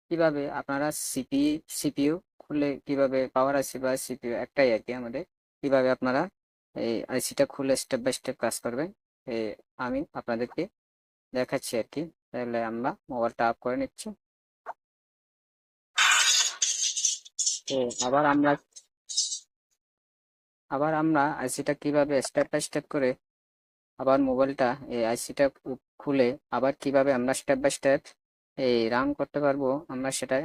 কিভাবে আপনারা সিপিইউ খুলে কিভাবে পাওয়ার আইসি বা সিপিইউ একটাই আর কি আমাদের, কিভাবে আপনারা এই আইসিটা খুলে স্টেপ বাই স্টেপ কাজ করবেন এই আমি আপনাদেরকে দেখাচ্ছি আর কি। তাহলে আমরা মোবাইলটা অফ করে নিচ্ছি। তো আবার আমরা আইসিটা কিভাবে স্টেপ বাই স্টেপ করে আবার মোবাইলটা এই আইসিটা খুলে আবার কিভাবে আমরা স্টেপ বাই স্টেপ এই রান করতে পারবো, আমরা সেটা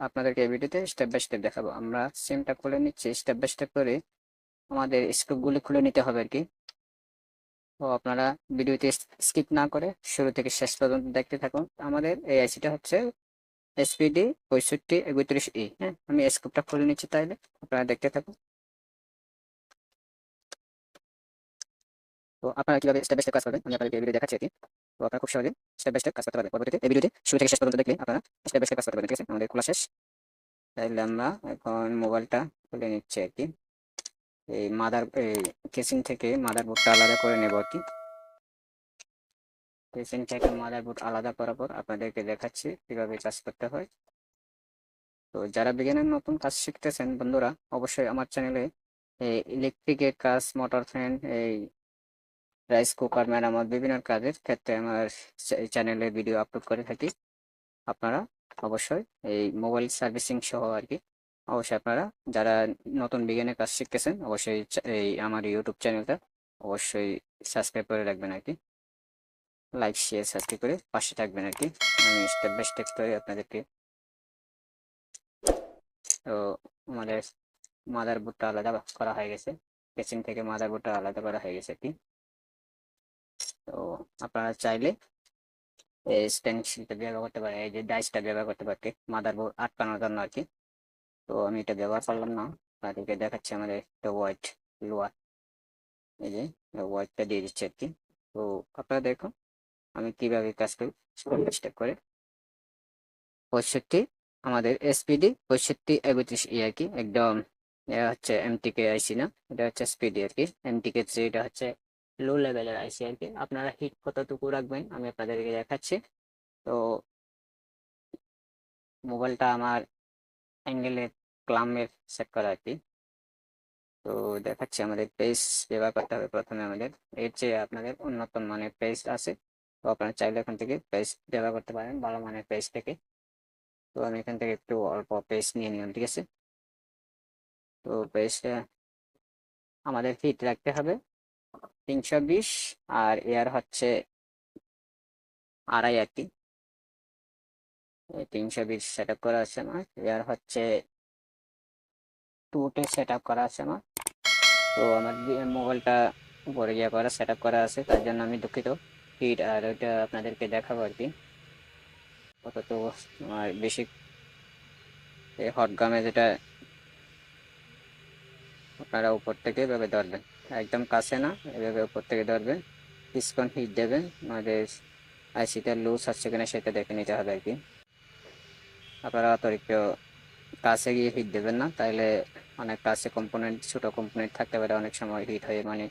আপনাদেরকে এই ভিডিওতে স্টেপ বাই স্টেপ দেখাবো। আমরা সিমটা খুলে নিচ্ছি স্টেপ বাই স্টেপ করে, আমাদের স্ক্রিপ্টগুলি খুলে নিতে হবে আর কি। তো আপনারা ভিডিওতে স্কিপ না করে শুরু থেকে শেষ পর্যন্ত দেখতে থাকুন। আমাদের এই আইসিটা হচ্ছে এসপিডি 6531E। হ্যাঁ, আমি স্ক্রিপ্টটা খুলে নিচ্ছি, তাইলে আপনারা দেখতে থাকুন। তো আপনারা কিভাবে স্টেপ বাই স্টেপ কাজ করবেন আমি আপনাদেরকে এই ভিডিও দেখাচ্ছি আর কি। তো আপনারা খুব সহজে স্টেপ বাই স্টেপ কাজ করতে পারবেন পরবর্তীতে এই ভিডিওতে শুরু থেকে শেষ পর্যন্ত দেখলে আপনারা স্টেপ বাই স্টেপ কাজ করতে পারবেন। ঠিক আছে, আমাদের খোলা শেষ। তাইলে আমরা এখন মোবাইলটা খুলে নিচ্ছি আর কি। এই কেসিং থেকে মাদারবোর্ডটা আলাদা করে নেব আর কি। কেসিং থেকে মাদারবোর্ড আলাদা করার পর আপনাদেরকে দেখাচ্ছি কিভাবে কাজ করতে হয়। তো যারা বিজ্ঞানের নতুন কাজ শিখতেছেন বন্ধুরা, অবশ্যই আমার চ্যানেলে এই ইলেকট্রিকের কাজ, মোটর ফ্যান, এই রাইস কুকার মেরামত বিভিন্ন কাজের ক্ষেত্রে আমার চ্যানেলে ভিডিও আপলোড করে থাকি। আপনারা অবশ্যই এই মোবাইল সার্ভিসিং সহ আর কি, অবশ্যই আপনারা যারা নতুন বিজ্ঞানের কাজ শিখতেছেন অবশ্যই এই আমার ইউটিউব চ্যানেলটা অবশ্যই সাবস্ক্রাইব করে রাখবেন আর কি। লাইক শেয়ার সাবস্ক্রাইব করে পাশে থাকবেন আর কি। আমি স্টেপ বাই স্টেপ করে আপনাদেরকে। তো আমাদের মাদারবোর্ডটা আলাদা করা হয়ে গেছে, কেসিং থেকে মাদারবোর্ডটা আলাদা করা হয়ে গেছে আর কি। তো আপনারা চাইলে এই স্টেনসিলটা ব্যবহার করতে পারেন, এই যে ডাইসটা ব্যবহার করতে পারে মাদারবোর্ড আটকানোর জন্য আর কি। তো আমি এটা ব্যবহার করলাম না, তাদেরকে দেখাচ্ছি। আমাদের একটা হোয়াইট লোয়ার, এই যে হোয়াইটটা দিয়ে দিচ্ছি আর কি। তো আপনারা দেখুন আমি কিভাবে কাজ করি স্টেপ বাই স্টেপ করে। 65 আমাদের এসপিডি 6531E আর কি, একদম এটা হচ্ছে এমটিকে আইসি না, এটা হচ্ছে এসপিডি আর কি। এমটিকে এটা হচ্ছে লো লেভেলের আইসি আর কি। আপনারা হিট কতটুকু রাখবেন আমি আপনাদেরকে দেখাচ্ছি। তো মোবাইলটা আমার অ্যাঙ্গেলের ক্লামের সেট করা আর কি। তো দেখাচ্ছি আমাদের পেজ ব্যবহার করতে হবে প্রথমে। আমাদের এর চেয়ে আপনাদের উন্নত মানের পেজ আছে, তো আপনারা চাইলে এখান থেকে পেজ ব্যবহার করতে পারেন ভালো মানের পেজ থেকে। তো আমি এখান থেকে একটু অল্প পেজ নিয়ে নিলাম, ঠিক আছে। তো পেজটা আমাদের হিট রাখতে হবে 320, আর এয়ার হচ্ছে 2.5 আর কি। 320 সেট আপ করা আছে আমার, এয়ার হচ্ছে 2 সেট আপ করা আছে আমার। তো আমার মোবাইলটা উপরে গিয়ে করা সেট আপ করা আছে, তার জন্য আমি দুঃখিত। হিট আর ওইটা আপনাদেরকে দেখাবো আর কি। কত তো আমার বেশি হট গামে যেটা আপনারা উপর থেকে এভাবে ধরবেন, একদম কাছে না, এভাবে উপর থেকে ধরবেন, কিছুক্ষণ হিট দেবেন। আমাদের আইসিটা লুজ হচ্ছে কিনা সেটা দেখে নিতে হবে আর কি। আপনারা অতিরিক্ত কাছে গিয়ে হিট দেবেন না, তাইলে অনেক কাছে কম্পোনেন্ট, ছোট কম্পোনেন্ট থাকতে পারে, অনেক সময় হিট হয়ে মানে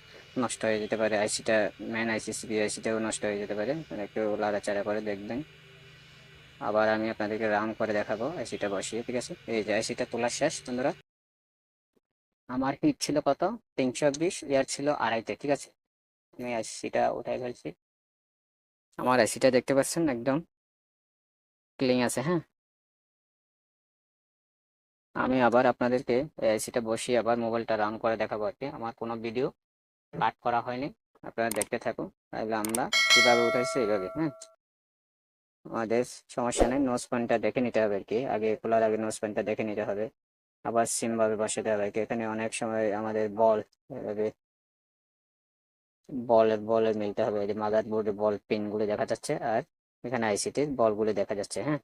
নষ্ট হয়ে যেতে পারে আইসিটা। মেন আইসি সিপি আইসিটাও নষ্ট হয়ে যেতে পারে, একটু লাড়াচাড়া করে দেখবেন। আবার আমি আপনাদেরকে রাউন্ড করে দেখাবো আইসিটা বসিয়ে, ঠিক আছে। এই যে আইসিটা তোলা শেষ বন্ধুরা। আমার হিট ছিল কত, 320, এয়ার ছিল 2.5-তে, ঠিক আছে। আমি আইসিটা উঠাই ফেলছি। আমার আইসিটা দেখতে পাচ্ছেন একদম ক্লিন আছে। হ্যাঁ, আমি আবার আপনাদেরকে আইসিটা বসিয়ে আবার মোবাইলটা রান করে দেখাবো আর কি। আমার কোনো ভিডিও কাট করা হয়নি, আপনারা দেখতে থাকুন। তাহলে আমরা কিভাবে উঠাইছি এইভাবে। হ্যাঁ, আমাদের সমস্যা নেই, নোজ পয়েন্টটা দেখে নিতে হবে আর কি, আগে খোলার আগে নোজ পয়েন্টটা দেখে নিতে হবে। আবার সিম ভাবে বসাতে হবে আর কি। এখানে অনেক সময় আমাদের এভাবে বলের মিলতে হবে, এই যে মাদার বোর্ডে বল পিন গুলো দেখা যাচ্ছে, আর এখানে আইসিটির বল গুলো দেখা যাচ্ছে। হ্যাঁ,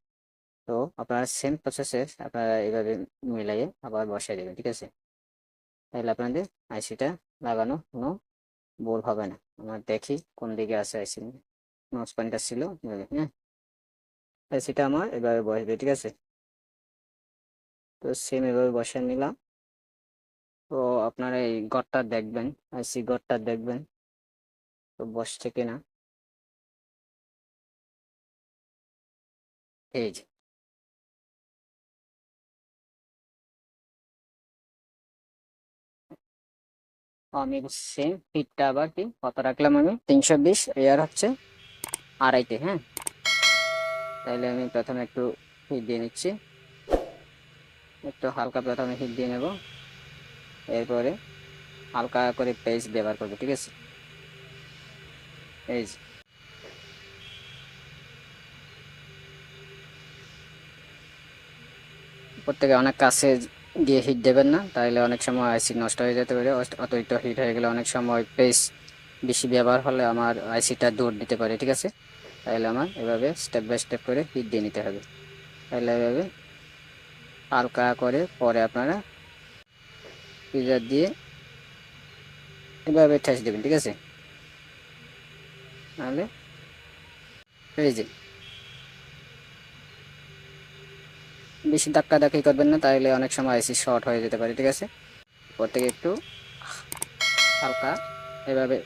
তো আপনারা সেম প্রসেসে আপনারা এইভাবে মিলাইয়ে আবার বসাই দেবেন, ঠিক আছে। তাহলে আপনাদের আইসিটা লাগানো কোনো ভুল হবে না। আমরা দেখি কোন দিকে আছে আইসি, নোজ পয়েন্টার ছিল এভাবে। হ্যাঁ, আইসিটা আমার এভাবে বসবে, ঠিক আছে। তো সেম এভাবে বসিয়ে নিলাম। তো আপনারা এই ঘরটা দেখবেন, আইসি ঘরটা দেখবেন তো বসছে কিনা। এই যে আমি সেম হিটটা আবার কি কত রাখলাম, আমি 320, এয়ার হচ্ছে 2.5-তে। হ্যাঁ, তাহলে আমি প্রথমে একটু হিট দিয়ে নিচ্ছি, একটু হালকা প্রথমে হিট দিয়ে নেব, এরপরে হালকা করে পেস্ট ব্যবহার করবো, ঠিক আছে। এই যে প্রত্যেকে অনেক কাছে গিয়ে হিট দেবেন না, তাহলে অনেক সময় আইসি নষ্ট হয়ে যেতে পারে। অতিরিক্ত হিট হয়ে গেলে অনেক সময় পেস্ট বেশি ব্যবহার হলে আমার আইসিটা দৌড় দিতে পারে, ঠিক আছে। তাহলে আমার এভাবে স্টেপ বাই স্টেপ করে হিট দিয়ে নিতে হবে। তাহলে এভাবে হালকা করে পরে আপনারা সিজার দিয়ে এভাবে ঠেস দেবেন, ঠিক আছে। তাহলে এই যে বেশি ধাক্কা ধাক্কি করবেন না, তাহলে অনেক সময় আইসি শর্ট হয়ে যেতে পারে, ঠিক আছে। প্রত্যেকে একটু হালকা এভাবে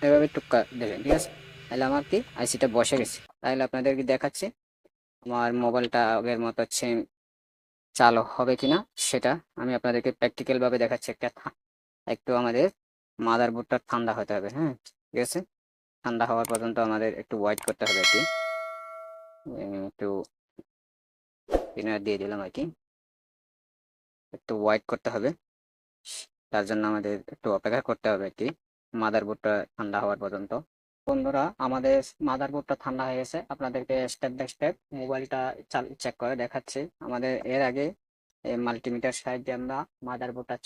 এভাবে টুক্কা দেবেন, ঠিক আছে। তাহলে আমার কি আইসিটা বসে গেছে। তাহলে আপনাদেরকে দেখাচ্ছি আমার মোবাইলটা আগের মতো সেম চালু হবে কিনা, সেটা আমি আপনাদেরকে প্র্যাকটিক্যাল ভাবে দেখাচ্ছি। একটু আমাদের মাদারবোর্ডটা ঠান্ডা হতে হবে। হ্যাঁ, ঠিক আছে। ঠান্ডা হওয়ার পর্যন্ত আমাদের একটু ওয়েট করতে হবে আর কি। একটু দিয়ে দিলাম আর কি, একটু ওয়েট করতে হবে। তার জন্য আমাদের একটু অপেক্ষা করতে হবে আর কি, মাদারবোর্ডটা ঠান্ডা হওয়ার পর্যন্ত। বন্ধুরা, আমাদের মাদারবোর্ডটা ঠান্ডা হয়ে গেছে। আপনাদেরকে স্টেপ বাই স্টেপ মোবাইলটা চেক করে দেখাচ্ছি। আমাদের এর আগে মাল্টিমিটার সাহায্যে আমরা মাদারবোর্ডটা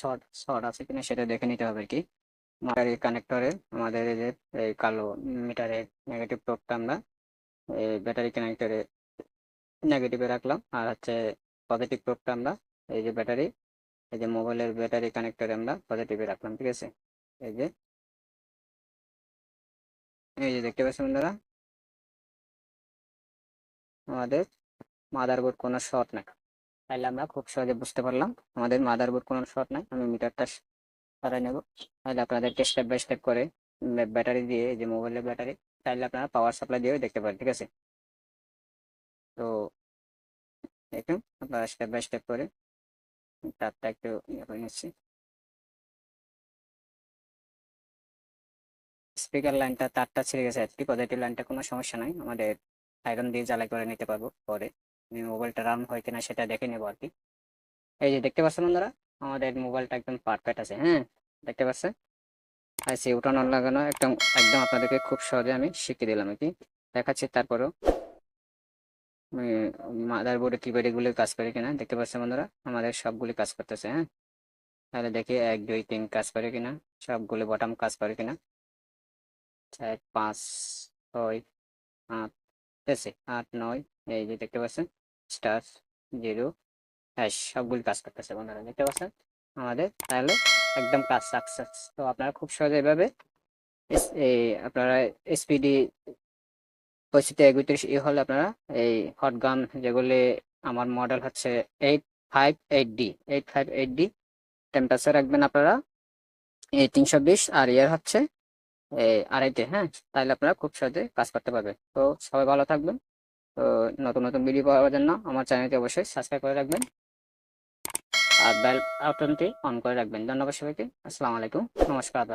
শর্ট আছে কিনা সেটা দেখে নিতে হবে কি। ব্যাটারি কানেক্টরে আমাদের এই যে এই কালো মিটারের নেগেটিভ প্রোবটা আমরা এই ব্যাটারি কানেক্টরে নেগেটিভে রাখলাম, আর হচ্ছে পজিটিভ প্রোবটা আমরা এই যে ব্যাটারি, এই যে মোবাইলের ব্যাটারি কানেক্টরে আমরা পজিটিভে রাখলাম, ঠিক আছে। এই যে দেখতে পাচ্ছেন বন্ধুরা, আমাদের মাদারবোর্ড কোনো শর্ট নাই। তাহলে আমরা খুব সহজে বুঝতে পারলাম আমাদের মাদারবোর্ড কোনো শর্ট নাই। আমি মিটারটা সরাই নেব। তাহলে আপনাদেরকে স্টেপ বাই স্টেপ করে ব্যাটারি দিয়ে, যে মোবাইলের ব্যাটারি, তাহলে আপনারা পাওয়ার সাপ্লাই দিয়েও দেখতে পারেন, ঠিক আছে। তো দেখুন আপনারা স্টেপ বাই স্টেপ করে তারটা একটু ইয়ে করে নিচ্ছি। স্পিকার লাইনটা তারটা ছিঁড়ে গেছে আর কি, পজিটিভ লাইনটা কোনো সমস্যা নাই, আমাদের আয়রন দিয়ে জ্বালাই করে নিতে পারবো পরে। আমি মোবাইলটা রান হয় কিনা সেটা দেখে নেবো আর কি। এই যে দেখতে পাচ্ছেন বন্ধুরা, আমাদের মোবাইলটা একদম পারফেক্ট আছে। হ্যাঁ, দেখতে পাচ্ছেন আইসি উঠানো লাগানো একদম একদম আপনাদেরকে খুব সহজে আমি শিখিয়ে দিলাম আর কি, দেখাচ্ছি। তারপরেও মাদারবোর্ডে কিপ্যাড এগুলো কাজ করে কিনা দেখতে পাচ্ছেন বন্ধুরা, আমাদের সবগুলি কাজ করতেছে। হ্যাঁ, তাহলে দেখি 1 2 3 কাজ করে কিনা, সবগুলো বটম কাজ করে কিনা। 4 5 6 8, ঠিক আছে, 8 9, এই যে দেখতে পাচ্ছেন স্টার 0 হ্যাশ সবগুলি কাজ করতেছে বন্ধুরা, দেখতে পাচ্ছেন আমাদের। তাহলে একদম কাজ সাকসেস। তো আপনারা খুব সহজে এভাবে এই আপনারা এসপিডি পরিস্থিতি 31 হলে আপনারা এই হট গান যেগুলি, আমার মডেল হচ্ছে 858D, 858D টেম্পারেচার রাখবেন আপনারা এই 320, আর ইয়ার হচ্ছে এই 2.5-তে। হ্যাঁ, তাহলে আপনারা খুব সহজে কাজ করতে পারবেন। তো সবাই ভালো থাকবেন। তো নতুন নতুন ভিডিও পাওয়ার জন্য আমার চ্যানেলটি অবশ্যই সাবস্ক্রাইব করে রাখবেন, আর বেল আইকনটি অন করে রাখবেন। ধন্যবাদ সবাইকে। আসসালামু আলাইকুম, নমস্কার।